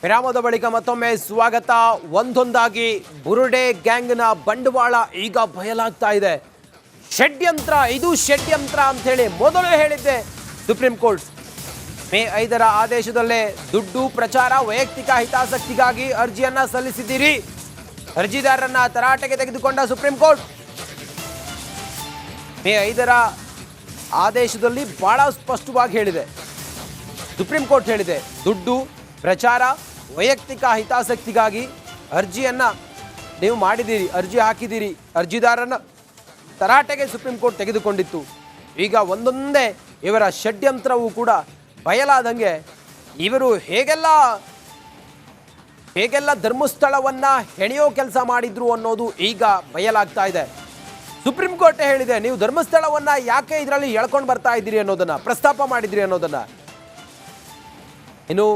ವಿರಾಮದ ಬಳಿಕ ಮತ್ತೊಮ್ಮೆ ಸ್ವಾಗತ. ಒಂದೊಂದಾಗಿ ಬುರುಡೆ ಗ್ಯಾಂಗ್ನ ಬಂಡವಾಳ ಈಗ ಬಯಲಾಗ್ತಾ ಇದೆ. ಷಡ್ಯಂತ್ರ, ಇದು ಷಡ್ಯಂತ್ರ ಅಂತ ಹೇಳಿ ಮೊದಲೇ ಹೇಳಿದ್ದೆ ಸುಪ್ರೀಂ ಕೋರ್ಟ್. ಮೇ 5ರ ಆದೇಶದಲ್ಲೇ ದುಡ್ಡು, ಪ್ರಚಾರ, ವೈಯಕ್ತಿಕ ಹಿತಾಸಕ್ತಿಗಾಗಿ ಅರ್ಜಿಯನ್ನ ಸಲ್ಲಿಸಿದ್ದೀರಿ. ಅರ್ಜಿದಾರರನ್ನ ತರಾಟೆಗೆ ತೆಗೆದುಕೊಂಡ ಸುಪ್ರೀಂ ಕೋರ್ಟ್ ಮೇ 5ರ ಆದೇಶದಲ್ಲಿ ಬಹಳ ಸ್ಪಷ್ಟವಾಗಿ ಹೇಳಿದೆ. ಸುಪ್ರೀಂ ಕೋರ್ಟ್ ಹೇಳಿದೆ, ದುಡ್ಡು, ಪ್ರಚಾರ, ವೈಯಕ್ತಿಕ ಹಿತಾಸಕ್ತಿಗಾಗಿ ಅರ್ಜಿಯನ್ನ ನೀವು ಮಾಡಿದ್ದೀರಿ, ಅರ್ಜಿ ಹಾಕಿದ್ದೀರಿ. ಅರ್ಜಿದಾರನ ತರಾಟೆಗೆ ಸುಪ್ರೀಂ ಕೋರ್ಟ್ ತೆಗೆದುಕೊಂಡಿತ್ತು. ಈಗ ಒಂದೊಂದೇ ಇವರ ಷಡ್ಯಂತ್ರವೂ ಕೂಡ ಬಯಲಾದಂಗೆ ಇವರು ಹೇಗೆಲ್ಲ ಧರ್ಮಸ್ಥಳವನ್ನ ಹೆಣೆಯೋ ಕೆಲಸ ಮಾಡಿದ್ರು ಅನ್ನೋದು ಈಗ ಬಯಲಾಗ್ತಾ ಇದೆ. ಸುಪ್ರೀಂ ಕೋರ್ಟ್ ಹೇಳಿದೆ, ನೀವು ಧರ್ಮಸ್ಥಳವನ್ನ ಯಾಕೆ ಇದರಲ್ಲಿ ಎಳ್ಕೊಂಡು ಬರ್ತಾ ಇದ್ದೀರಿ ಅನ್ನೋದನ್ನ, ಪ್ರಸ್ತಾಪ ಮಾಡಿದ್ರಿ ಅನ್ನೋದನ್ನ. ಇನ್ನು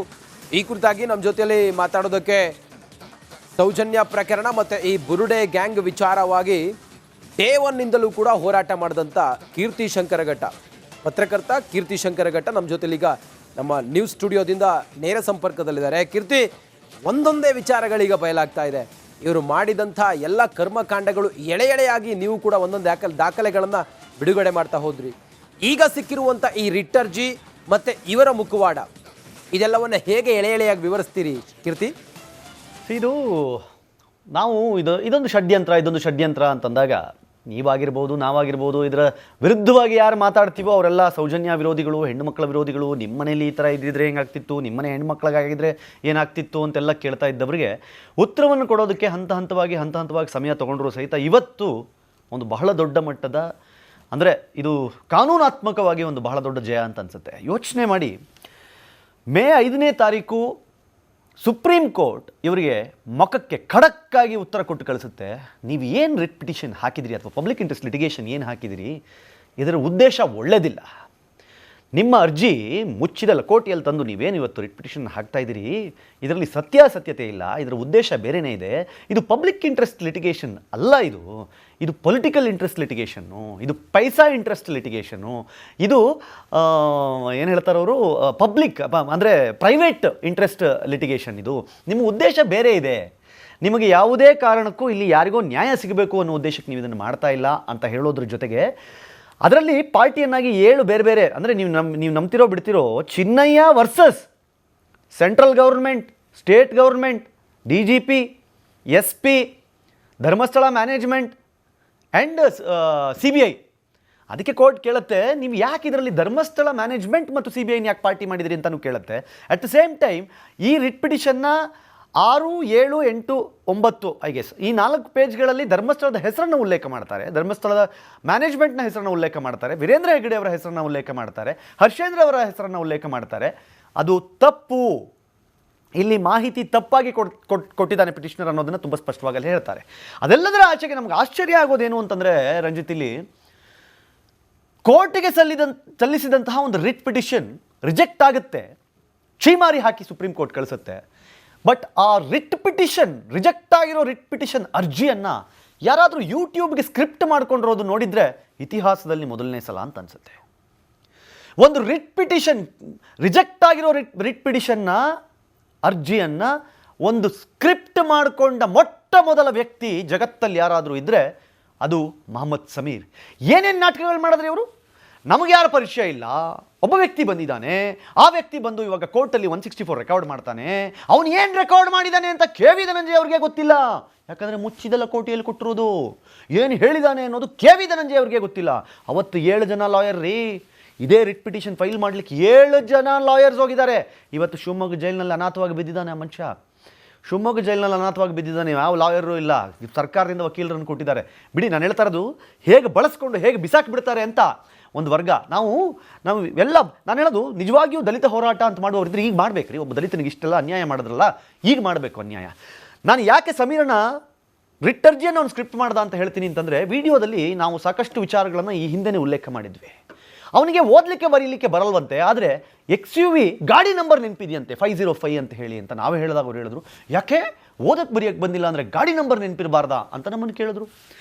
ಈ ಕುರಿತಾಗಿ ನಮ್ಮ ಜೊತೆಯಲ್ಲಿ ಮಾತಾಡೋದಕ್ಕೆ ಸೌಜನ್ಯ ಪ್ರಕರಣ ಮತ್ತು ಈ ಬುರುಡೆ ಗ್ಯಾಂಗ್ ವಿಚಾರವಾಗಿ ಡೇ ಒನ್ನಿಂದಲೂ ಕೂಡ ಹೋರಾಟ ಮಾಡಿದಂಥ ಕೀರ್ತಿ ಶಂಕರಘಟ್ಟ, ಪತ್ರಕರ್ತ ಕೀರ್ತಿ ಶಂಕರಘಟ್ಟ ನಮ್ಮ ಜೊತೆಲಿ ಈಗ ನಮ್ಮ ನ್ಯೂಸ್ ಸ್ಟುಡಿಯೋದಿಂದ ನೇರ ಸಂಪರ್ಕದಲ್ಲಿದ್ದಾರೆ. ಕೀರ್ತಿ, ಒಂದೊಂದೇ ವಿಚಾರಗಳೀಗ ಬಯಲಾಗ್ತಾ ಇದೆ. ಇವರು ಮಾಡಿದಂಥ ಎಲ್ಲ ಕರ್ಮಕಾಂಡಗಳು ಎಳೆಯಾಗಿ ನೀವು ಕೂಡ ಒಂದೊಂದು ದಾಖಲೆಗಳನ್ನು ಬಿಡುಗಡೆ ಮಾಡ್ತಾ ಹೋದ್ರಿ. ಈಗ ಸಿಕ್ಕಿರುವಂಥ ಈ ರಿಟ್ ಅರ್ಜಿ ಮತ್ತು ಇವರ ಮುಖವಾಡ, ಇದೆಲ್ಲವನ್ನು ಹೇಗೆ ಎಳೆಯಾಗಿ ವಿವರಿಸ್ತೀರಿ ಕೀರ್ತಿ? ಇದೊಂದು ಷಡ್ಯಂತ್ರ ಅಂತಂದಾಗ ನೀವಾಗಿರ್ಬೋದು, ನಾವಾಗಿರ್ಬೋದು, ಇದರ ವಿರುದ್ಧವಾಗಿ ಯಾರು ಮಾತಾಡ್ತೀವೋ ಅವರೆಲ್ಲ ಸೌಜನ್ಯ ವಿರೋಧಿಗಳು, ಹೆಣ್ಣು ಮಕ್ಕಳ ವಿರೋಧಿಗಳು. ನಿಮ್ಮ ಮನೇಲಿ ಈ ಥರ ಇದ್ದಿದ್ರೆ ಹೆಂಗಾಗ್ತಿತ್ತು, ನಿಮ್ಮನೆ ಹೆಣ್ಮಕ್ಳಿಗಾಗಿದ್ರೆ ಏನಾಗ್ತಿತ್ತು ಅಂತೆಲ್ಲ ಕೇಳ್ತಾ ಇದ್ದವರಿಗೆ ಉತ್ತರವನ್ನು ಕೊಡೋದಕ್ಕೆ ಹಂತ ಹಂತವಾಗಿ ಸಮಯ ತೊಗೊಂಡ್ರು ಸಹಿತ ಇವತ್ತು ಒಂದು ಬಹಳ ದೊಡ್ಡ ಮಟ್ಟದ, ಅಂದರೆ ಇದು ಕಾನೂನಾತ್ಮಕವಾಗಿ ಒಂದು ಬಹಳ ದೊಡ್ಡ ಜಯ ಅಂತ ಅನಿಸುತ್ತೆ. ಯೋಚನೆ ಮಾಡಿ, ಮೇ 5ನೇ ತಾರೀಕು ಸುಪ್ರೀಂ ಕೋರ್ಟ್ ಇವರಿಗೆ ಮುಖಕ್ಕೆ ಖಡಕ್ಕಾಗಿ ಉತ್ತರ ಕೊಟ್ಟು ಕಳಿಸುತ್ತೆ. ನೀವು ಏನು ರಿಟ್ ಪಿಟಿಷನ್ ಹಾಕಿದಿರಿ ಅಥವಾ ಪಬ್ಲಿಕ್ ಇಂಟ್ರೆಸ್ಟ್ ಲಿಟಿಗೇಷನ್ ಏನು ಹಾಕಿದಿರಿ, ಇದರ ಉದ್ದೇಶ ಒಳ್ಳೆಯದಿಲ್ಲ. ನಿಮ್ಮ ಅರ್ಜಿ ಮುಚ್ಚಿದ ಲಕೋಟಿಯಲ್ಲಿ ತಂದು ನೀವೇನು ಇವತ್ತು ರಿಟ್ ಪಿಟಿಷನ್ ಹಾಕ್ತಾ ಇದ್ದೀರಿ, ಇದರಲ್ಲಿ ಸತ್ಯಾಸತ್ಯತೆ ಇಲ್ಲ, ಇದರ ಉದ್ದೇಶ ಬೇರೆಯೇ ಇದೆ. ಇದು ಪಬ್ಲಿಕ್ ಇಂಟ್ರೆಸ್ಟ್ ಲಿಟಿಗೇಷನ್ ಅಲ್ಲ, ಇದು ಪೊಲಿಟಿಕಲ್ ಇಂಟ್ರೆಸ್ಟ್ ಲಿಟಿಗೇಷನ್ನು, ಇದು ಪೈಸಾ ಇಂಟ್ರೆಸ್ಟ್ ಲಿಟಿಗೇಷನ್ನು, ಇದು ಏನು ಹೇಳ್ತಾರೆ ಅವರು, ಪಬ್ಲಿಕ್ ಅಂದರೆ ಪ್ರೈವೇಟ್ ಇಂಟ್ರೆಸ್ಟ್ ಲಿಟಿಗೇಷನ್. ಇದು ನಿಮ್ಮ ಉದ್ದೇಶ ಬೇರೆ ಇದೆ. ನಿಮಗೆ ಯಾವುದೇ ಕಾರಣಕ್ಕೂ ಇಲ್ಲಿ ಯಾರಿಗೋ ನ್ಯಾಯ ಸಿಗಬೇಕು ಅನ್ನೋ ಉದ್ದೇಶಕ್ಕೆ ನೀವು ಇದನ್ನು ಮಾಡ್ತಾ ಇಲ್ಲ ಅಂತ ಹೇಳೋದ್ರ ಜೊತೆಗೆ ಅದರಲ್ಲಿ ಪಾರ್ಟಿಯನ್ನಾಗಿ 7 ಬೇರೆ ಅಂದರೆ ನೀವು ನಂಬ್ತಿರೋ ಬಿಡ್ತಿರೋ Chinnayya versus central government, state government, DGP, SP, Dharmasthala management and CBI. ಅದಕ್ಕೆ ಕೋರ್ಟ್ ಕೇಳುತ್ತೆ, ನೀವು ಯಾಕೆ ಇದರಲ್ಲಿ ಧರ್ಮಸ್ಥಳ ಮ್ಯಾನೇಜ್ಮೆಂಟ್ ಮತ್ತು CBIನ ಯಾಕೆ ಪಾರ್ಟಿ ಮಾಡಿದಿರಿ ಅಂತಲೂ ಕೇಳುತ್ತೆ. ಅಟ್ ದ ಸೇಮ್ ಟೈಮ್ ಈ ರಿಟ್ ಪಿಟಿಷನ್ನ 6, 7, 8, 9 ಐ ಗೆಸ್ ಈ 4 ಪೇಜ್ಗಳಲ್ಲಿ ಧರ್ಮಸ್ಥಳದ ಹೆಸರನ್ನು ಉಲ್ಲೇಖ ಮಾಡ್ತಾರೆ, ಧರ್ಮಸ್ಥಳದ ಮ್ಯಾನೇಜ್ಮೆಂಟ್ನ ಹೆಸರನ್ನು ಉಲ್ಲೇಖ ಮಾಡ್ತಾರೆ, ವೀರೇಂದ್ರ ಹೆಗ್ಗಡೆ ಅವರ ಹೆಸರನ್ನು ಉಲ್ಲೇಖ ಮಾಡ್ತಾರೆ, ಹರ್ಷೇಂದ್ರ ಅವರ ಹೆಸರನ್ನು ಉಲ್ಲೇಖ ಮಾಡ್ತಾರೆ. ಅದು ತಪ್ಪು. ಇಲ್ಲಿ ಮಾಹಿತಿ ತಪ್ಪಾಗಿ ಕೊಟ್ಟಿದ್ದಾನೆ ಪಿಟಿಷನರ್ ಅನ್ನೋದನ್ನು ತುಂಬ ಸ್ಪಷ್ಟವಾಗಿ ಹೇಳ್ತಾರೆ. ಅದೆಲ್ಲದರ ಆಚೆಗೆ ನಮ್ಗೆ ಆಶ್ಚರ್ಯ ಆಗೋದೇನು ಅಂತಂದರೆ ರಂಜಿತ್, ಇಲ್ಲಿ ಕೋರ್ಟಿಗೆ ಸಲ್ಲಿಸಿದಂತಹ ಒಂದು ರಿಟ್ ಪಿಟಿಷನ್ ರಿಜೆಕ್ಟ್ ಆಗುತ್ತೆ, ಛೀಮಾರಿ ಹಾಕಿ ಸುಪ್ರೀಂ ಕೋರ್ಟ್ ಕಳಿಸುತ್ತೆ. ಬಟ್ ಆ ರಿಜೆಕ್ಟ್ ಆಗಿರೋ ರಿಟ್ ಪಿಟಿಷನ್ ಅರ್ಜಿಯನ್ನು ಯಾರಾದರೂ ಯೂಟ್ಯೂಬ್ಗೆ ಸ್ಕ್ರಿಪ್ಟ್ ಮಾಡ್ಕೊಂಡಿರೋದು ನೋಡಿದರೆ ಇತಿಹಾಸದಲ್ಲಿ ಮೊದಲನೇ ಸಲ ಅಂತ ಅನಿಸುತ್ತೆ. ಒಂದು ರಿಜೆಕ್ಟ್ ಆಗಿರೋ ರಿಟ್ ಪಿಟಿಷನ್ನ ಅರ್ಜಿಯನ್ನು ಒಂದು ಸ್ಕ್ರಿಪ್ಟ್ ಮಾಡಿಕೊಂಡ ಮೊಟ್ಟ ಮೊದಲ ವ್ಯಕ್ತಿ ಜಗತ್ತಲ್ಲಿ ಯಾರಾದರೂ ಇದ್ದರೆ ಅದು ಮೊಹಮ್ಮದ್ ಸಮೀರ್. ಏನೇನು ನಾಟಕಗಳು ಮಾಡಿದ್ರೆ ಇವರು, ನಮಗೆ ಯಾರ ಪರಿಚಯ ಇಲ್ಲ, ಒಬ್ಬ ವ್ಯಕ್ತಿ ಬಂದಿದ್ದಾನೆ, ಆ ವ್ಯಕ್ತಿ ಬಂದು ಇವಾಗ ಕೋರ್ಟಲ್ಲಿ 164 ರೆಕಾರ್ಡ್ ಮಾಡ್ತಾನೆ, ಅವನು ಏನು ರೆಕಾರ್ಡ್ ಮಾಡಿದ್ದಾನೆ ಅಂತ KV ಧನಂಜಯ ಅವ್ರಿಗೆ ಗೊತ್ತಿಲ್ಲ. ಯಾಕಂದರೆ ಮುಚ್ಚಿದ ಲಕೋಟಿಯಲ್ಲಿ ಕೊಟ್ಟಿರೋದು, ಏನು ಹೇಳಿದ್ದಾನೆ ಅನ್ನೋದು KV ಧನಂಜಯ ಅವ್ರಿಗೆ ಗೊತ್ತಿಲ್ಲ. ಅವತ್ತು 7 ಜನ ಲಾಯರ್ ರೀ, ಇದೇ ರಿಟ್ ಪಿಟಿಷನ್ ಫೈಲ್ ಮಾಡಲಿಕ್ಕೆ 7 ಜನ ಲಾಯರ್ಸ್ ಹೋಗಿದ್ದಾರೆ. ಇವತ್ತು ಶಿವಮೊಗ್ಗ ಜೈಲಿನಲ್ಲಿ ಅನಾಥವಾಗಿ ಬಿದ್ದಿದ್ದಾನೆ ಆ ಮನುಷ್ಯ. ಶಿವಮೊಗ್ಗ ಜೈಲಿನಲ್ಲಿ ಅನಾಥವಾಗಿ ಬಿದ್ದಿದ್ದಾನೆ, ಯಾವ ಲಾಯರು ಇಲ್ಲ, ಸರ್ಕಾರದಿಂದ ವಕೀಲರನ್ನು ಕೊಟ್ಟಿದ್ದಾರೆ. ಬಿಡಿ, ನಾನು ಹೇಳ್ತಾ ಇರೋದು ಹೇಗೆ ಬಳಸ್ಕೊಂಡು ಹೇಗೆ ಬಿಸಾಕಿಬಿಡ್ತಾರೆ ಅಂತ ಒಂದು ವರ್ಗ. ನಾವು ಎಲ್ಲ ನಾನು ಹೇಳೋದು ನಿಜವಾಗಿಯೂ ದಲಿತ ಹೋರಾಟ ಅಂತ ಮಾಡುವವರಿದ್ರೆ ಈಗ ಮಾಡಬೇಕು ರೀ. ಒಬ್ಬ ದಲಿತನಿಗೆ ಇಷ್ಟೆಲ್ಲ ಅನ್ಯಾಯ ಮಾಡಿದ್ರಲ್ಲ, ಈಗ ಮಾಡಬೇಕು ಅನ್ಯಾಯ. ನಾನು ಯಾಕೆ ಸಮೀರನ ರಿಟ್ ಅರ್ಜಿಯನ್ನು ಅವ್ನು ಸ್ಕ್ರಿಪ್ಟ್ ಮಾಡ್ದ ಅಂತ ಹೇಳ್ತೀನಿ ಅಂತಂದರೆ, ವಿಡಿಯೋದಲ್ಲಿ ನಾವು ಸಾಕಷ್ಟು ವಿಚಾರಗಳನ್ನು ಈ ಹಿಂದೆನೇ ಉಲ್ಲೇಖ ಮಾಡಿದ್ವಿ. ಅವನಿಗೆ ಓದಲಿಕ್ಕೆ ಬರೀಲಿಕ್ಕೆ ಬರಲ್ವಂತೆ, ಆದರೆ XUV ಗಾಡಿ ನಂಬರ್ ನೆನಪಿದೆಯಂತೆ 505 ಅಂತ ಹೇಳಿ ಅಂತ ನಾವೇ ಹೇಳಿದಾಗ ಅವ್ರು ಹೇಳಿದ್ರು, ಯಾಕೆ ಓದಕ್ಕೆ ಬರೆಯೋಕ್ಕೆ ಬಂದಿಲ್ಲ ಅಂದರೆ ಗಾಡಿ ನಂಬರ್ ನೆನಪಿರಬಾರ್ದಾ ಅಂತ ನಮ್ಮನ್ನು ಕೇಳಿದ್ರು.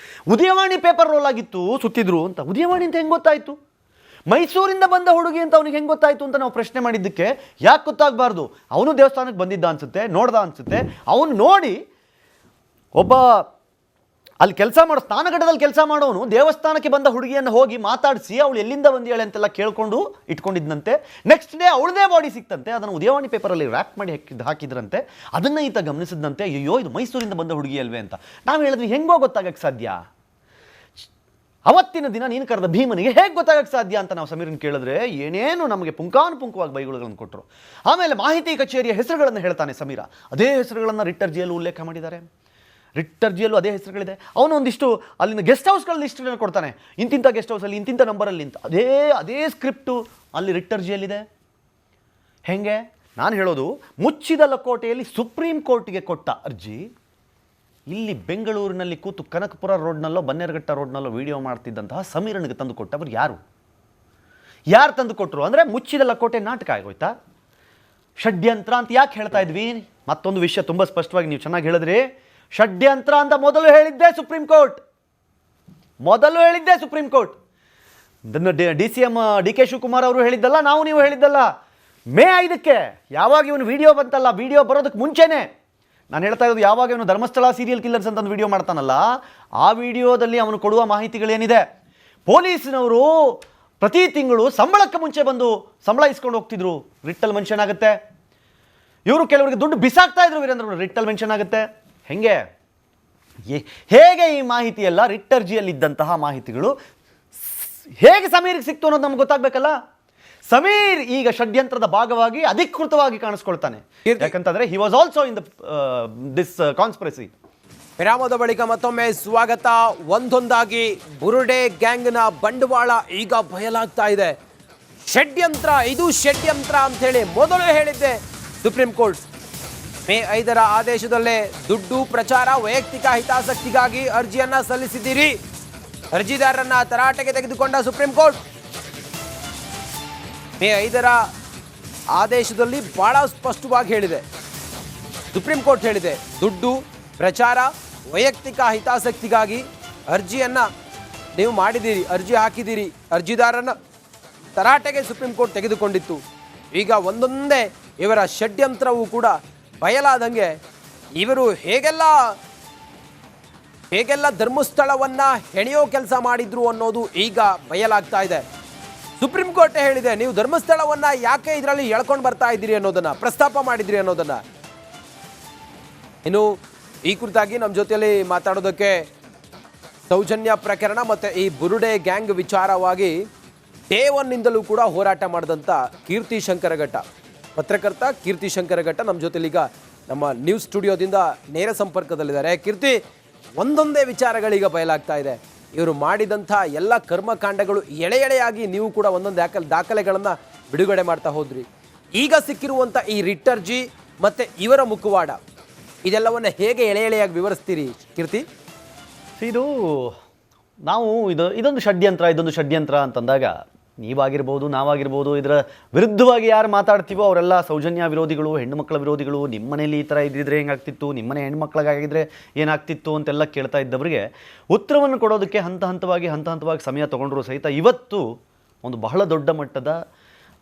ಉದಯವಾಣಿ ಪೇಪರ್ ರೋಲ್ ಆಗಿತ್ತು, ಸುತ್ತಿದ್ರು ಅಂತ. ಉದಯವಾಣಿ ಅಂತ ಹೆಂಗೆ ಗೊತ್ತಾಯಿತು? ಮೈಸೂರಿಂದ ಬಂದ ಹುಡುಗಿ ಅಂತ ಅವ್ನಿಗೆ ಹೆಂಗೆ ಗೊತ್ತಾಯ್ತು ಅಂತ ನಾವು ಪ್ರಶ್ನೆ ಮಾಡಿದ್ದಕ್ಕೆ ಯಾಕೆ ಗೊತ್ತಾಗಬಾರ್ದು, ಅವನು ದೇವಸ್ಥಾನಕ್ಕೆ ಬಂದಿದ್ದ ಅನ್ಸುತ್ತೆ, ನೋಡ್ದ ಅನ್ಸುತ್ತೆ. ಅವನು ನೋಡಿ ಒಬ್ಬ ಅಲ್ಲಿ ಕೆಲಸ ಮಾಡೋ ಸ್ನಾನಘಟ್ಟದಲ್ಲಿ ಕೆಲಸ ಮಾಡೋನು ದೇವಸ್ಥಾನಕ್ಕೆ ಬಂದ ಹುಡುಗಿಯನ್ನು ಹೋಗಿ ಮಾತಾಡಿಸಿ ಅವಳು ಎಲ್ಲಿಂದ ಬಂದಿಯಾಳೆ ಅಂತೆಲ್ಲ ಕೇಳ್ಕೊಂಡು ಇಟ್ಕೊಂಡಿದ್ದಂತೆ. ನೆಕ್ಸ್ಟ್ ಡೇ ಅವಳದೇ ಬಾಡಿ ಸಿಕ್ತಂತೆ, ಅದನ್ನು ಉದಯವಾಣಿ ಪೇಪರಲ್ಲಿ ರ್ಯಾಪ್ ಮಾಡಿ ಹಾಕಿದ್ರಂತೆ. ಅದನ್ನು ಈತ ಗಮನಿಸಿದಂತೆ, ಅಯ್ಯೋ ಇದು ಮೈಸೂರಿಂದ ಬಂದ ಹುಡುಗಿ ಅಲ್ವೇ ಅಂತ. ನಾವು ಹೇಳಿದ್ವಿ ಹೆಂಗೋ ಗೊತ್ತಾಗಕ್ಕೆ ಸಾಧ್ಯ, ಅವತ್ತಿನ ದಿನ ನೀನು ಕರೆದ ಭೀಮನಿಗೆ ಹೇಗೆ ಗೊತ್ತಾಗಕ್ಕೆ ಸಾಧ್ಯ ಅಂತ ನಾವು ಸಮೀರನ್ ಕೇಳಿದ್ರೆ ಏನೇನು ನಮಗೆ ಪುಂಕಾನುಪುಂಕವಾಗಿ ಬೈಗುಳುಗಳನ್ನು ಕೊಟ್ಟರು. ಆಮೇಲೆ ಮಾಹಿತಿ ಕಚೇರಿಯ ಹೆಸರುಗಳನ್ನು ಹೇಳ್ತಾನೆ ಸಮೀರ, ಅದೇ ಹೆಸರುಗಳನ್ನು ರಿಟ್ಟರ್ಜಿಯಲ್ಲೂ ಉಲ್ಲೇಖ ಮಾಡಿದ್ದಾರೆ. ರಿಟ್ಟರ್ಜಿಯಲ್ಲೂ ಅದೇ ಹೆಸರುಗಳಿದೆ. ಅವನು ಒಂದಿಷ್ಟು ಅಲ್ಲಿನ ಗೆಸ್ಟ್ ಹೌಸ್ಗಳ ಲಿಸ್ಟನ್ನು ಕೊಡ್ತಾನೆ, ಇಂತಿಂಥ ಗೆಸ್ಟ್ ಹೌಸಲ್ಲಿ ಇಂತಿಂಥ ನಂಬರಲ್ಲಿ ಅಂತ. ಅದೇ ಸ್ಕ್ರಿಪ್ಟು ಅಲ್ಲಿ ರಿಟ್ಟರ್ಜಿಯಲ್ಲಿದೆ. ಹೆಂಗೆ ನಾನು ಹೇಳೋದು, ಮುಚ್ಚಿದ ಲಕೋಟೆಯಲ್ಲಿ ಸುಪ್ರೀಂ ಕೋರ್ಟ್ಗೆ ಕೊಟ್ಟ ಅರ್ಜಿ ಇಲ್ಲಿ ಬೆಂಗಳೂರಿನಲ್ಲಿ ಕೂತು ಕನಕಪುರ ರೋಡ್ನಲ್ಲೋ ಬನ್ನೇರಘಟ್ಟ ರೋಡ್ನಲ್ಲೋ ವಿಡಿಯೋ ಮಾಡ್ತಿದ್ದಂತಹ ಸಮೀರನಿಗೆ ತಂದು ಕೊಟ್ಟವರು ಯಾರು ತಂದು ಕೊಟ್ಟರು ಅಂದರೆ ಮುಚ್ಚಿದ ಲಕೋಟೆ ನಾಟಕ ಆಗೋಯ್ತಾ, ಷಡ್ಯಂತ್ರ ಅಂತ ಯಾಕೆ ಹೇಳ್ತಾ ಇದ್ವಿ? ಮತ್ತೊಂದು ವಿಷಯ ತುಂಬ ಸ್ಪಷ್ಟವಾಗಿ ನೀವು ಚೆನ್ನಾಗಿ ಹೇಳಿದ್ರಿ, ಷಡ್ಯಂತ್ರ ಅಂತ ಮೊದಲು ಹೇಳಿದ್ದೆ supreme court. DCM DK Shivakumar ಅವರು ಹೇಳಿದ್ದಲ್ಲ, ನೀವು ಹೇಳಿದ್ದಲ್ಲ. ಮೇ 5ಕ್ಕೆ ಯಾವಾಗ ಇವನು ವಿಡಿಯೋ ಬಂತಲ್ಲ, ವಿಡಿಯೋ ಬರೋದಕ್ಕೆ ಮುಂಚೆನೇ ನಾನು ಹೇಳ್ತಾ ಇರೋದು, ಯಾವಾಗ ಇವನು ಧರ್ಮಸ್ಥಳ ಸೀರಿಯಲ್ ಕಿಲ್ಲರ್ಸ್ ಅಂತ ಒಂದು ವಿಡಿಯೋ ಮಾಡ್ತಾನಲ್ಲ, ಆ ವಿಡಿಯೋದಲ್ಲಿ ಅವನು ಕೊಡುವ ಮಾಹಿತಿಗಳೇನಿದೆ, ಪೊಲೀಸಿನವರು ಪ್ರತಿ ತಿಂಗಳು ಸಂಬಳಕ್ಕೆ ಮುಂಚೆ ಬಂದು ಸಂಬಳ ಇಸ್ಕೊಂಡು ಹೋಗ್ತಿದ್ರು, ರಿಟ್ಟಲ್ ಮೆನ್ಷನ್ ಆಗುತ್ತೆ. ಇವರು ಕೆಲವರಿಗೆ ದುಡ್ಡು ಬಿಸಾಕ್ತಾ ಇದ್ರು, ವೀರೇಂದ್ರ ರಿಟ್ಟಲ್ ಮೆನ್ಷನ್ ಆಗುತ್ತೆ. ಹೇಗೆ ಈ ಮಾಹಿತಿ ಎಲ್ಲ ರಿಟ್ಟರ್ಜಿಯಲ್ಲಿದ್ದಂತಹ ಮಾಹಿತಿಗಳು ಹೇಗೆ ಸಮೀರ್ಗೆ ಸಿಕ್ತು ಅನ್ನೋದು ನಮ್ಗೆ ಗೊತ್ತಾಗಬೇಕಲ್ಲ. ಸಮೀರ್ ಈಗ ಷಡ್ಯಂತ್ರದ ಭಾಗವಾಗಿ ಅಧಿಕೃತವಾಗಿ ಕಾಣಿಸ್ಕೊಳ್ತಾನೆ, ಯಾಕಂತಂದ್ರೆ he was also in this conspiracy. ವಿರಾಮದ ಬಳಿಕ ಮತ್ತೊಮ್ಮೆ ಸ್ವಾಗತ. ಒಂದೊಂದಾಗಿ ಬುರುಡೆ ಗ್ಯಾಂಗ್ನ ಬಂಡವಾಳ ಈಗ ಬಯಲಾಗ್ತಾ ಇದೆ. ಇದು ಷಡ್ಯಂತ್ರ ಅಂತ ಹೇಳಿ ಮೊದಲು ಹೇಳಿದ್ದೆ ಸುಪ್ರೀಂ ಕೋರ್ಟ್. ಮೇ 5ರ ಆದೇಶದಲ್ಲೇ ದುಡ್ಡು, ಪ್ರಚಾರ, ವೈಯಕ್ತಿಕ ಹಿತಾಸಕ್ತಿಗಾಗಿ ಅರ್ಜಿಯನ್ನ ಸಲ್ಲಿಸಿದ್ದೀರಿ. ಅರ್ಜಿದಾರರನ್ನ ತರಾಟೆಗೆ ತೆಗೆದುಕೊಂಡ ಸುಪ್ರೀಂ ಕೋರ್ಟ್ ಮೇ 5ರ ಆದೇಶದಲ್ಲಿ ಬಹಳ ಸ್ಪಷ್ಟವಾಗಿ ಹೇಳಿದೆ. ಸುಪ್ರೀಂ ಕೋರ್ಟ್ ಹೇಳಿದೆ, ದುಡ್ಡು, ಪ್ರಚಾರ, ವೈಯಕ್ತಿಕ ಹಿತಾಸಕ್ತಿಗಾಗಿ ಅರ್ಜಿಯನ್ನ ನೀವು ಮಾಡಿದ್ದೀರಿ, ಅರ್ಜಿ ಹಾಕಿದ್ದೀರಿ. ಅರ್ಜಿದಾರರನ್ನ ತರಾಟೆಗೆ ಸುಪ್ರೀಂ ಕೋರ್ಟ್ ತೆಗೆದುಕೊಂಡಿತ್ತು. ಈಗ ಒಂದೊಂದೇ ಇವರ ಷಡ್ಯಂತ್ರವೂ ಕೂಡ ಬಯಲಾದಂಗೆ ಇವರು ಹೇಗೆಲ್ಲ ಧರ್ಮಸ್ಥಳವನ್ನ ಹೆಣೆಯೋ ಕೆಲಸ ಮಾಡಿದ್ರು ಅನ್ನೋದು ಈಗ ಬಯಲಾಗ್ತಾ ಇದೆ. ಸುಪ್ರೀಂ ಕೋರ್ಟ್ ಹೇಳಿದೆ, ನೀವು ಧರ್ಮಸ್ಥಳವನ್ನ ಯಾಕೆ ಇದರಲ್ಲಿ ಎಳ್ಕೊಂಡು ಬರ್ತಾ ಇದ್ದೀರಿ ಅನ್ನೋದನ್ನ, ಪ್ರಸ್ತಾಪ ಮಾಡಿದ್ರಿ ಅನ್ನೋದನ್ನ. ಇನ್ನು ಈ ಕುರಿತಾಗಿ ನಮ್ಮ ಜೊತೆಯಲ್ಲಿ ಮಾತಾಡೋದಕ್ಕೆ ಸೌಜನ್ಯ ಪ್ರಕರಣ ಮತ್ತು ಈ ಬುರುಡೆ ಗ್ಯಾಂಗ್ ವಿಚಾರವಾಗಿ ಡೇ 1ನಿಂದಲೂ ಕೂಡ ಹೋರಾಟ ಮಾಡಿದಂಥ ಕೀರ್ತಿ ಶಂಕರಘಟ್ಟ, ಪತ್ರಕರ್ತ ಕೀರ್ತಿ ಶಂಕರಘಟ್ಟ ನಮ್ಮ ಜೊತೆಲಿ ಈಗ ನಮ್ಮ ನ್ಯೂಸ್ ಸ್ಟುಡಿಯೋದಿಂದ ನೇರ ಸಂಪರ್ಕದಲ್ಲಿದ್ದಾರೆ. ಕೀರ್ತಿ, ಒಂದೊಂದೇ ವಿಚಾರಗಳೀಗ ಬಯಲಾಗ್ತಾ ಇದೆ. ಇವರು ಮಾಡಿದಂಥ ಎಲ್ಲ ಕರ್ಮಕಾಂಡಗಳು ಎಳೆಯಾಗಿ ನೀವು ಕೂಡ ಒಂದೊಂದು ದಾಖಲೆಗಳನ್ನು ಬಿಡುಗಡೆ ಮಾಡ್ತಾ ಹೋದ್ರಿ. ಈಗ ಸಿಕ್ಕಿರುವಂಥ ಈ ರಿಟ್ಟರ್ಜಿ ಮತ್ತು ಇವರ ಮುಖವಾಡ, ಇದೆಲ್ಲವನ್ನು ಹೇಗೆ ಎಳೆಯಾಗಿ ವಿವರಿಸ್ತೀರಿ ಕೀರ್ತಿ? ಇದೊಂದು ಷಡ್ಯಂತ್ರ ಅಂತಂದಾಗ ನೀವಾಗಿರ್ಬೋದು, ನಾವಾಗಿರ್ಬೋದು, ಇದರ ವಿರುದ್ಧವಾಗಿ ಯಾರು ಮಾತಾಡ್ತೀವೋ ಅವರೆಲ್ಲ ಸೌಜನ್ಯ ವಿರೋಧಿಗಳು, ಹೆಣ್ಣು ಮಕ್ಕಳ ವಿರೋಧಿಗಳು. ನಿಮ್ಮ ಮನೇಲಿ ಈ ಥರ ಇದ್ದಿದ್ರೆ ಹೆಂಗಾಗ್ತಿತ್ತು, ನಿಮ್ಮನೆ ಹೆಣ್ಮಕ್ಳಿಗಾಗಿದ್ದರೆ ಏನಾಗ್ತಿತ್ತು ಅಂತೆಲ್ಲ ಕೇಳ್ತಾ ಇದ್ದವರಿಗೆ ಉತ್ತರವನ್ನು ಕೊಡೋದಕ್ಕೆ ಹಂತ ಹಂತವಾಗಿ ಸಮಯ ತೊಗೊಂಡ್ರು ಸಹಿತ ಇವತ್ತು ಒಂದು ಬಹಳ ದೊಡ್ಡ ಮಟ್ಟದ,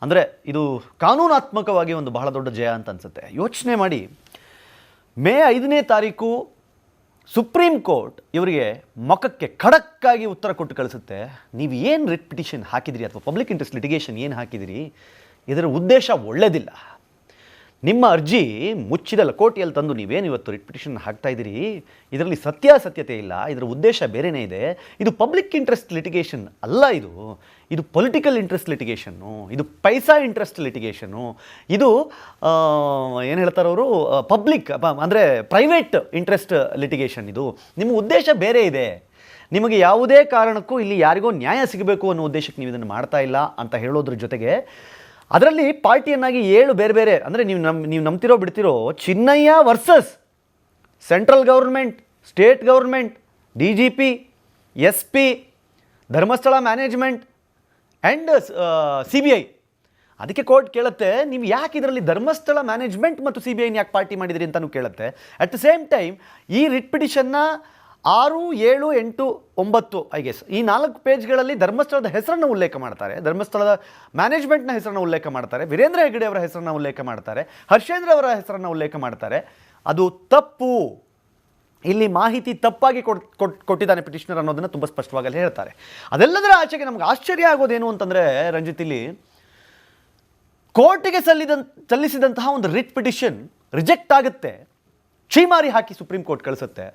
ಅಂದರೆ ಇದು ಕಾನೂನಾತ್ಮಕವಾಗಿ ಒಂದು ಬಹಳ ದೊಡ್ಡ ಜಯ ಅಂತ ಅನಿಸುತ್ತೆ. ಯೋಚನೆ ಮಾಡಿ, ಮೇ 5ನೇ ತಾರೀಕು ಸುಪ್ರೀಂ ಕೋರ್ಟ್ ಇವರಿಗೆ ಮೊಕಕ್ಕೆ ಖಡಕ್ಕಾಗಿ ಉತ್ತರ ಕೊಟ್ಟು ಕಳಿಸುತ್ತೆ. ನೀವು ಏನು ರಿಟ್ ಪಿಟಿಷನ್ ಹಾಕಿದಿರಿ ಅಥವಾ ಪಬ್ಲಿಕ್ ಇಂಟ್ರೆಸ್ಟ್ ಲಿಟಿಗೇಷನ್ ಏನು ಹಾಕಿದಿರಿ, ಇದರ ಉದ್ದೇಶ ಒಳ್ಳೆಯದಿಲ್ಲ. ನಿಮ್ಮ ಅರ್ಜಿ ಮುಚ್ಚಿದ ಲಕೋಟೆಯಲ್ಲಿ ತಂದು ನೀವೇನು ಇವತ್ತು ರಿಟ್ ಪಿಟಿಷನ್ ಹಾಕ್ತಾ ಇದ್ದೀರಿ, ಇದರಲ್ಲಿ ಸತ್ಯಾಸತ್ಯತೆ ಇಲ್ಲ, ಇದರ ಉದ್ದೇಶ ಬೇರೆಯೇ ಇದೆ. ಇದು ಪಬ್ಲಿಕ್ ಇಂಟ್ರೆಸ್ಟ್ ಲಿಟಿಗೇಷನ್ ಅಲ್ಲ, ಇದು ಪೊಲಿಟಿಕಲ್ ಇಂಟ್ರೆಸ್ಟ್ ಲಿಟಿಗೇಷನ್ನು, ಇದು ಪೈಸಾ ಇಂಟ್ರೆಸ್ಟ್ ಲಿಟಿಗೇಷನ್ನು, ಇದು ಏನು ಹೇಳ್ತಾರೆ ಅವರು, ಪಬ್ಲಿಕ್ ಅಂದರೆ ಪ್ರೈವೇಟ್ ಇಂಟ್ರೆಸ್ಟ್ ಲಿಟಿಗೇಷನ್. ಇದು ನಿಮ್ಮ ಉದ್ದೇಶ ಬೇರೆ ಇದೆ. ನಿಮಗೆ ಯಾವುದೇ ಕಾರಣಕ್ಕೂ ಇಲ್ಲಿ ಯಾರಿಗೋ ನ್ಯಾಯ ಸಿಗಬೇಕು ಅನ್ನೋ ಉದ್ದೇಶಕ್ಕೆ ನೀವು ಇದನ್ನು ಮಾಡ್ತಾ ಇಲ್ಲ ಅಂತ ಹೇಳೋದ್ರ ಜೊತೆಗೆ ಅದರಲ್ಲಿ ಪಾರ್ಟಿಯನ್ನಾಗಿ 7 ಬೇರೆ ಅಂದರೆ ನೀವು ನಂಬ್ತಿರೋ ಬಿಡ್ತಿರೋ Chinnayya versus central government, state government, DGP, SP, Dharmasthala management and CBI. ಅದಕ್ಕೆ ಕೋರ್ಟ್ ಕೇಳುತ್ತೆ, ನೀವು ಯಾಕೆ ಇದರಲ್ಲಿ ಧರ್ಮಸ್ಥಳ ಮ್ಯಾನೇಜ್ಮೆಂಟ್ ಮತ್ತು CBIನ ಯಾಕೆ ಪಾರ್ಟಿ ಮಾಡಿದಿರಿ ಅಂತಲೂ ಕೇಳುತ್ತೆ. ಅಟ್ ದ ಸೇಮ್ ಟೈಮ್ ಈ ರಿಟ್ ಪಿಟಿಷನ್ನ 6, 7, 8, 9 ಐ ಗೆಸ್ ಈ 4 ಪೇಜ್ಗಳಲ್ಲಿ ಧರ್ಮಸ್ಥಳದ ಹೆಸರನ್ನು ಉಲ್ಲೇಖ ಮಾಡ್ತಾರೆ, ಧರ್ಮಸ್ಥಳದ ಮ್ಯಾನೇಜ್ಮೆಂಟ್ನ ಹೆಸರನ್ನು ಉಲ್ಲೇಖ ಮಾಡ್ತಾರೆ, ವೀರೇಂದ್ರ ಹೆಗ್ಗಡೆ ಅವರ ಹೆಸರನ್ನು ಉಲ್ಲೇಖ ಮಾಡ್ತಾರೆ, ಹರ್ಷೇಂದ್ರ ಅವರ ಹೆಸರನ್ನು ಉಲ್ಲೇಖ ಮಾಡ್ತಾರೆ. ಅದು ತಪ್ಪು, ಇಲ್ಲಿ ಮಾಹಿತಿ ತಪ್ಪಾಗಿ ಕೊಟ್ಟಿದ್ದಾನೆ ಪಿಟಿಷನರ್ ಅನ್ನೋದನ್ನು ತುಂಬ ಸ್ಪಷ್ಟವಾಗಿ ಅಲ್ಲಿ ಹೇಳ್ತಾರೆ. ಅದೆಲ್ಲದರ ಆಚೆಗೆ ನಮ್ಗೆ ಆಶ್ಚರ್ಯ ಆಗೋದೇನು ಅಂತಂದರೆ ರಂಜಿತ್, ಇಲ್ಲಿ ಕೋರ್ಟಿಗೆ ಸಲ್ಲಿಸಿದಂತಹ ಒಂದು ರಿಟ್ ಪಿಟಿಷನ್ ರಿಜೆಕ್ಟ್ ಆಗುತ್ತೆ, ಛೀಮಾರಿ ಹಾಕಿ ಸುಪ್ರೀಂ ಕೋರ್ಟ್ ಕಳಿಸುತ್ತೆ.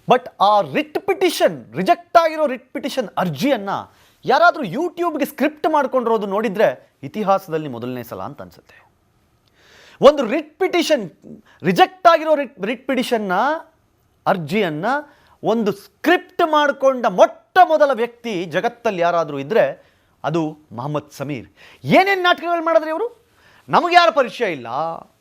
ಬಟ್ ಆ ರಿಜೆಕ್ಟ್ ಆಗಿರೋ ರಿಟ್ ಪಿಟಿಷನ್ ಅರ್ಜಿಯನ್ನು ಯಾರಾದರೂ ಯೂಟ್ಯೂಬ್ಗೆ ಸ್ಕ್ರಿಪ್ಟ್ ಮಾಡ್ಕೊಂಡಿರೋದು ನೋಡಿದರೆ ಇತಿಹಾಸದಲ್ಲಿ ಮೊದಲನೇ ಸಲ ಅಂತ ಅನಿಸುತ್ತೆ. ಒಂದು ರಿಜೆಕ್ಟ್ ಆಗಿರೋ ರಿಟ್ ಪಿಟಿಷನ್ನ ಅರ್ಜಿಯನ್ನು ಒಂದು ಸ್ಕ್ರಿಪ್ಟ್ ಮಾಡಿಕೊಂಡ ಮೊಟ್ಟ ಮೊದಲ ವ್ಯಕ್ತಿ ಜಗತ್ತಲ್ಲಿ ಯಾರಾದರೂ ಇದ್ದರೆ ಅದು ಮೊಹಮ್ಮದ್ ಸಮೀರ್. ಏನೇನು ನಾಟಕಗಳು ಮಾಡಿದ್ರೆ ಇವರು, ನಮಗೆ ಯಾರ ಪರಿಚಯ ಇಲ್ಲ,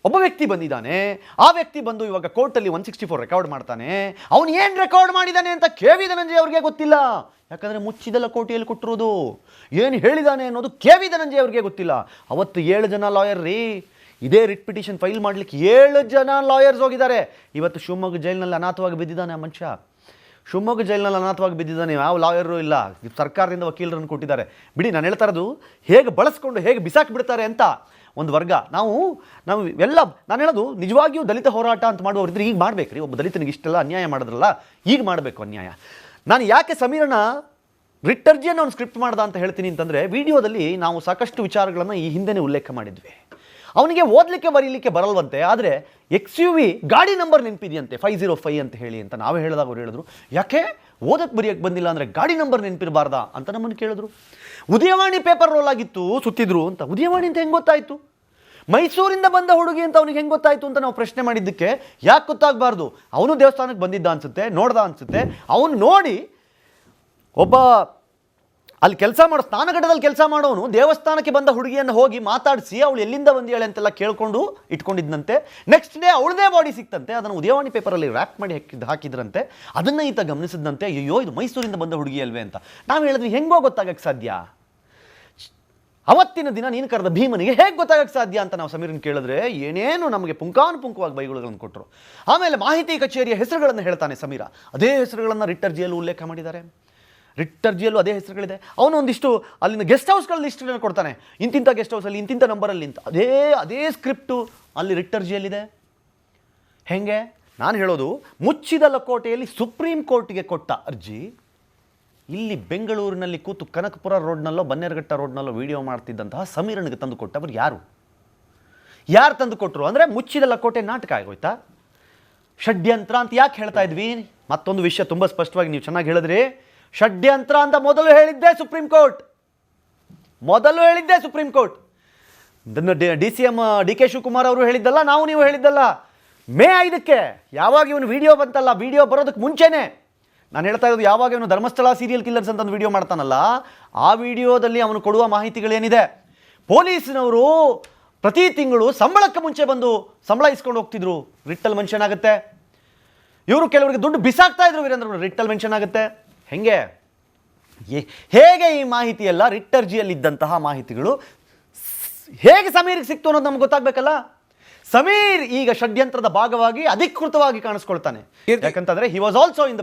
ಒಬ್ಬ ವ್ಯಕ್ತಿ ಬಂದಿದ್ದಾನೆ, ಆ ವ್ಯಕ್ತಿ ಬಂದು ಇವಾಗ ಕೋರ್ಟಲ್ಲಿ 164 ರೆಕಾರ್ಡ್ ಮಾಡ್ತಾನೆ, ಅವನು ಏನು ರೆಕಾರ್ಡ್ ಮಾಡಿದ್ದಾನೆ ಅಂತ ಕೆ.ವಿ. ಧನಂಜಯ ಅವ್ರಿಗೆ ಗೊತ್ತಿಲ್ಲ. ಯಾಕಂದರೆ ಮುಚ್ಚಿದ ಲಕೋಟೆಯಲ್ಲಿ ಕೊಟ್ಟಿರೋದು, ಏನು ಹೇಳಿದ್ದಾನೆ ಅನ್ನೋದು ಕೆ.ವಿ. ಧನಂಜಯ ಅವ್ರಿಗೆ ಗೊತ್ತಿಲ್ಲ. ಅವತ್ತು 7 ಜನ ಲಾಯರ್ ರೀ, ಇದೇ ರಿಟ್ ಪಿಟಿಷನ್ ಫೈಲ್ ಮಾಡಲಿಕ್ಕೆ 7 ಜನ ಲಾಯರ್ಸ್ ಹೋಗಿದ್ದಾರೆ. ಇವತ್ತು ಶಿವಮೊಗ್ಗ ಜೈಲಿನಲ್ಲಿ ಅನಾಥವಾಗಿ ಬಿದ್ದಿದ್ದಾನೆ ಆ ಮನುಷ್ಯ, ಶಿವಮೊಗ್ಗ ಜೈಲಿನಲ್ಲಿ ಅನಾಥವಾಗಿ ಬಿದ್ದಿದ್ದಾನೆ, ಯಾವ ಲಾಯರು ಇಲ್ಲ, ಸರ್ಕಾರದಿಂದ ವಕೀಲರನ್ನು ಕೊಟ್ಟಿದ್ದಾರೆ. ಬಿಡಿ, ನಾನು ಹೇಳ್ತಾ ಇರೋದು ಹೇಗೆ ಬಳಸ್ಕೊಂಡು ಹೇಗೆ ಬಿಸಾಕಿಬಿಡ್ತಾರೆ ಅಂತ ಒಂದು ವರ್ಗ. ನಾವು ಎಲ್ಲ ನಾನು ಹೇಳೋದು ನಿಜವಾಗಿಯೂ ದಲಿತ ಹೋರಾಟ ಅಂತ ಮಾಡುವವರಿದ್ರೆ ಈಗ ಮಾಡಬೇಕು ರೀ. ಒಬ್ಬ ದಲಿತನಿಗೆ ಇಷ್ಟೆಲ್ಲ ಅನ್ಯಾಯ ಮಾಡಿದ್ರಲ್ಲ, ಈಗ ಮಾಡಬೇಕು ಅನ್ಯಾಯ. ನಾನು ಯಾಕೆ ಸಮೀರನ ರಿಟ್ ಅರ್ಜಿಯನ್ನು ಅವ್ನು ಸ್ಕ್ರಿಪ್ಟ್ ಮಾಡ್ದ ಅಂತ ಹೇಳ್ತೀನಿ ಅಂತಂದರೆ, ವಿಡಿಯೋದಲ್ಲಿ ನಾವು ಸಾಕಷ್ಟು ವಿಚಾರಗಳನ್ನು ಈ ಹಿಂದೆನೇ ಉಲ್ಲೇಖ ಮಾಡಿದ್ವಿ. ಅವನಿಗೆ ಓದಲಿಕ್ಕೆ ಬರೀಲಿಕ್ಕೆ ಬರಲ್ವಂತೆ, ಆದರೆ XUV ಗಾಡಿ ನಂಬರ್ ನೆನಪಿದೆಯಂತೆ 505 ಅಂತ ಹೇಳಿ ಅಂತ ನಾವೇ ಹೇಳಿದಾಗ ಅವ್ರು ಹೇಳಿದ್ರು, ಯಾಕೆ ಓದಕ್ಕೆ ಬರೆಯೋಕ್ಕೆ ಬಂದಿಲ್ಲ ಅಂದರೆ ಗಾಡಿ ನಂಬರ್ ನೆನಪಿರಬಾರ್ದಾ ಅಂತ ನಮ್ಮನ್ನು ಕೇಳಿದ್ರು. ಉದಯವಾಣಿ ಪೇಪರ್ ರೋಲ್ ಆಗಿತ್ತು, ಸುತ್ತಿದ್ರು ಅಂತ. ಉದಯವಾಣಿ ಅಂತ ಹೆಂಗೆ ಗೊತ್ತಾಯಿತು? ಮೈಸೂರಿಂದ ಬಂದ ಹುಡುಗಿ ಅಂತ ಅವನಿಗೆ ಹೆಂಗೆ ಗೊತ್ತಾಯಿತು ಅಂತ ನಾವು ಪ್ರಶ್ನೆ ಮಾಡಿದ್ದಕ್ಕೆ, ಯಾಕೆ ಗೊತ್ತಾಗಬಾರ್ದು, ಅವನು ದೇವಸ್ಥಾನಕ್ಕೆ ಬಂದಿದ್ದ ಅನಿಸುತ್ತೆ, ನೋಡ್ದ ಅನಿಸುತ್ತೆ. ಅವನು ನೋಡಿ ಒಬ್ಬ ಅಲ್ಲಿ ಕೆಲಸ ಮಾಡೋ ಸ್ನಾನಘಟ್ಟದಲ್ಲಿ ಕೆಲಸ ಮಾಡೋನು ದೇವಸ್ಥಾನಕ್ಕೆ ಬಂದ ಹುಡುಗಿಯನ್ನು ಹೋಗಿ ಮಾತಾಡಿಸಿ ಅವಳು ಎಲ್ಲಿಂದ ಬಂದಿಯಾಳೆ ಅಂತೆಲ್ಲ ಕೇಳ್ಕೊಂಡು ಇಟ್ಕೊಂಡಿದ್ದಂತೆ. ನೆಕ್ಸ್ಟ್ ಡೇ ಅವಳದೇ ಬಾಡಿ ಸಿಕ್ತಂತೆ, ಅದನ್ನು ಉದಯವಾಣಿ ಪೇಪರಲ್ಲಿ ರ್ಯಾಪ್ ಮಾಡಿ ಹಾಕಿದ್ರಂತೆ. ಅದನ್ನು ಈತ ಗಮನಿಸಿದಂತೆ, ಅಯ್ಯೋ ಇದು ಮೈಸೂರಿಂದ ಬಂದ ಹುಡುಗಿ ಅಲ್ವೇ ಅಂತ. ನಾವು ಹೇಳಿದ್ವಿ, ಹೆಂಗೋ ಗೊತ್ತಾಗಕ್ಕೆ ಸಾಧ್ಯ, ಅವತ್ತಿನ ದಿನ ನೀನು ಕರೆದ ಭೀಮನಿಗೆ ಹೇಗೆ ಗೊತ್ತಾಗಕ್ಕೆ ಸಾಧ್ಯ ಅಂತ ನಾವು ಸಮೀರನ್ ಕೇಳಿದ್ರೆ ಏನೇನು ನಮಗೆ ಪುಂಕಾನುಪುಂಕವಾಗಿ ಬೈಗುಳಗಳನ್ನು ಕೊಟ್ಟರು. ಆಮೇಲೆ ಮಾಹಿತಿ ಕಚೇರಿಯ ಹೆಸರುಗಳನ್ನು ಹೇಳ್ತಾನೆ ಸಮೀರ, ಅದೇ ಹೆಸರುಗಳನ್ನು ರಿಟ್ ಅರ್ಜಿಯಲ್ಲೂ ಉಲ್ಲೇಖ ಮಾಡಿದ್ದಾರೆ. ರಿಟ್ ಅರ್ಜಿಯಲ್ಲೂ ಅದೇ ಹೆಸರುಗಳಿದೆ. ಅವನು ಒಂದಿಷ್ಟು ಅಲ್ಲಿನ ಗೆಸ್ಟ್ ಹೌಸ್ಗಳ ಲಿಸ್ಟನ್ನು ಕೊಡ್ತಾನೆ, ಇಂತಿಂಥ ಗೆಸ್ಟ್ ಹೌಸಲ್ಲಿ ಇಂತಿಂಥ ನಂಬರಲ್ಲಿ ಅಂತ. ಅದೇ ಸ್ಕ್ರಿಪ್ಟು ಅಲ್ಲಿ ರಿಟ್ ಅರ್ಜಿಯಲ್ಲಿದೆ. ಹೆಂಗೆ? ನಾನು ಹೇಳೋದು, ಮುಚ್ಚಿದ ಲಕೋಟೆಯಲ್ಲಿ ಸುಪ್ರೀಂ ಕೋರ್ಟ್ಗೆ ಕೊಟ್ಟ ಅರ್ಜಿ ಇಲ್ಲಿ ಬೆಂಗಳೂರಿನಲ್ಲಿ ಕೂತು ಕನಕಪುರ ರೋಡ್ನಲ್ಲೋ ಬನ್ನೇರುಘಟ್ಟ ರೋಡ್ನಲ್ಲೋ ವಿಡಿಯೋ ಮಾಡ್ತಿದ್ದಂತಹ ಸಮೀರನಿಗೆ ತಂದು ಕೊಟ್ಟವರು ಯಾರು ತಂದು ಕೊಟ್ಟರು ಅಂದರೆ ಮುಚ್ಚಿದ ಲಕೋಟೆ ನಾಟಕ ಆಗೋಯ್ತಾ? ಷಡ್ಯಂತ್ರ ಅಂತ ಯಾಕೆ ಹೇಳ್ತಾ ಇದ್ವಿ? ಮತ್ತೊಂದು ವಿಷಯ ತುಂಬ ಸ್ಪಷ್ಟವಾಗಿ ನೀವು ಚೆನ್ನಾಗಿ ಹೇಳಿದ್ರಿ. ಷಡ್ಯಂತ್ರ ಅಂತ ಮೊದಲು ಹೇಳಿದ್ದೇ supreme court. DCM DK Shivakumar ಅವರು ಹೇಳಿದ್ದಲ್ಲ, ನೀವು ಹೇಳಿದ್ದಲ್ಲ. ಮೇ 5ಕ್ಕೆ ಯಾವಾಗ ಇವನು ವಿಡಿಯೋ ಬಂತಲ್ಲ, ವಿಡಿಯೋ ಬರೋದಕ್ಕೆ ಮುಂಚೆನೇ ನಾನು ಹೇಳ್ತಾ ಇರೋದು, ಯಾವಾಗ ಇವನು ಧರ್ಮಸ್ಥಳ ಸೀರಿಯಲ್ ಕಿಲ್ಲರ್ಸ್ ಅಂತ ವಿಡಿಯೋ ಮಾಡ್ತಾನಲ್ಲ, ಆ ವಿಡಿಯೋದಲ್ಲಿ ಅವನು ಕೊಡುವ ಮಾಹಿತಿಗಳೇನಿದೆ, ಪೊಲೀಸಿನವರು ಪ್ರತಿ ತಿಂಗಳು ಸಂಬಳಕ್ಕೆ ಮುಂಚೆ ಬಂದು ಸಂಬಳ ಇಸ್ಕೊಂಡು ಹೋಗ್ತಿದ್ರು, ರಿಟ್ಟಲ್ ಮೆನ್ಷನ್ ಆಗುತ್ತೆ. ಇವರು ಕೆಲವರಿಗೆ ದುಡ್ಡು ಬಿಸಾಕ್ತಾ ಇದ್ರು, ವೀರೇಂದ್ರ ರಿಟ್ಟಲ್ ಮೆನ್ಷನ್ ಆಗುತ್ತೆ. ಹೇಗೆ ಈ ಮಾಹಿತಿ ಎಲ್ಲ ರಿಟ್ ಅರ್ಜಿಯಲ್ಲಿದ್ದಂತಹ ಮಾಹಿತಿಗಳು ಹೇಗೆ ಸಮೀರ್ಗೆ ಸಿಕ್ತು ಅನ್ನೋದು ನಮ್ಗೆ ಗೊತ್ತಾಗಬೇಕಲ್ಲ. ಸಮೀರ್ ಈಗ ಷಡ್ಯಂತ್ರದ ಭಾಗವಾಗಿ ಅಧಿಕೃತವಾಗಿ ಕಾಣಿಸ್ಕೊಳ್ತಾನೆ. ಯಾಕಂತಂದ್ರೆ he was also in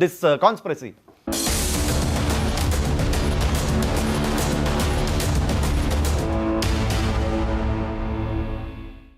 this conspiracy.